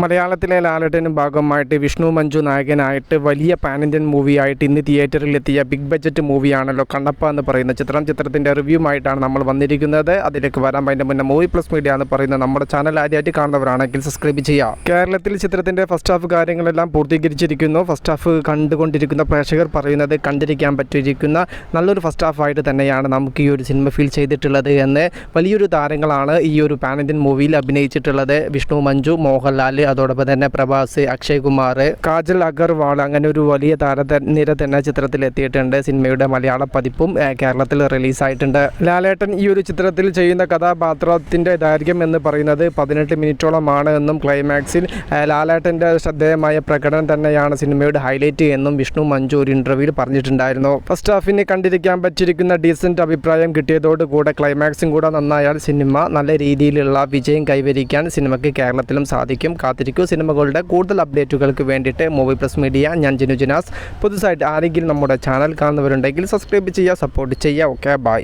മലയാളത്തിലെ ലാലേട്ടനും ഭാഗമായിട്ട് വിഷ്ണു മഞ്ജു നായകനായിട്ട് വലിയ പാൻ ഇന്ത്യൻ മൂവിയായിട്ട് ഇന്ന് തിയേറ്ററിലെത്തിയ ബിഗ് ബഡ്ജറ്റ് മൂവിയാണല്ലോ കണ്ണപ്പ എന്ന് പറയുന്ന ചിത്രത്തിൻ്റെ റിവ്യൂമായിട്ടാണ് നമ്മൾ വന്നിരിക്കുന്നത്. അതിലേക്ക് വരാൻ അതിൻ്റെ മുന്നേ മൂവി പ്ലസ് മീഡിയ എന്ന് പറയുന്ന നമ്മുടെ ചാനൽ ആദ്യമായിട്ട് കാണുന്നവരാണെങ്കിൽ സബ്സ്ക്രൈബ് ചെയ്യുക. കേരളത്തിൽ ചിത്രത്തിൻ്റെ ഫസ്റ്റ് ഹാഫ് കാര്യങ്ങളെല്ലാം പൂർത്തീകരിച്ചിരിക്കുന്നു. ഫസ്റ്റ് ഹാഫ് കണ്ടുകൊണ്ടിരിക്കുന്ന പ്രേക്ഷകർ പറയുന്നത് കണ്ടിരിക്കാൻ പറ്റിയിരിക്കുന്ന നല്ലൊരു ഫസ്റ്റ് ഹാഫായിട്ട് തന്നെയാണ് നമുക്ക് ഈ ഒരു സിനിമ ഫീൽ ചെയ്തിട്ടുള്ളത് എന്ന് വലിയൊരു താരങ്ങളാണ് ഈ ഒരു പാൻ ഇന്ത്യൻ മൂവിയിൽ അഭിനയിച്ചിട്ടുള്ളത്. വിഷ്ണു മഞ്ജു, മോഹൻലാൽ, അതോടൊപ്പം തന്നെ പ്രഭാസ്, അക്ഷയ് കുമാർ, കാജൽ അഗർവാൾ, അങ്ങനെ ഒരു വലിയ താരനിര തന്നെ ചിത്രത്തിൽ എത്തിയിട്ടുണ്ട്. സിനിമയുടെ മലയാള പതിപ്പും കേരളത്തിൽ റിലീസായിട്ടുണ്ട്. ലാലേട്ടൻ ഈ ഒരു ചിത്രത്തിൽ ചെയ്യുന്ന കഥാപാത്രത്തിൻ്റെ ദൈർഘ്യം എന്ന് പറയുന്നത് 18 മിനിറ്റോളമാണ് എന്നും ക്ലൈമാക്സിൽ ലാലേട്ടൻ്റെ ശ്രദ്ധേയമായ പ്രകടനം തന്നെയാണ് സിനിമയുടെ ഹൈലൈറ്റ് എന്നും വിഷ്ണു മഞ്ജു ഒരു ഇൻ്റർവ്യൂവിൽ പറഞ്ഞിട്ടുണ്ടായിരുന്നു. ഫസ്റ്റ് ഹാഫിന് കണ്ടിരിക്കാൻ പറ്റിയിരിക്കുന്ന ഡീസൻറ്റ് അഭിപ്രായം കിട്ടിയതോടുകൂടെ ക്ലൈമാക്സും കൂടെ നന്നായാൽ സിനിമ നല്ല രീതിയിലുള്ള വിജയം കൈവരിക്കാൻ സിനിമയ്ക്ക് കേരളത്തിലും സാധിക്കും. കാത്തിരിക്കൂ സിനിമകളുടെ കൂടുതൽ അപ്ഡേറ്റുകൾക്ക് വേണ്ടിയിട്ട്. മൂവി പ്ലസ് മീഡിയ, ഞാൻ ജിനു ജിനാസ്. പുതുതായിട്ട് ആരെങ്കിലും നമ്മുടെ ചാനൽ കാണുന്നവരുണ്ടെങ്കിൽ സബ്സ്ക്രൈബ് ചെയ്യുക, സപ്പോർട്ട് ചെയ്യുക. Okay, by.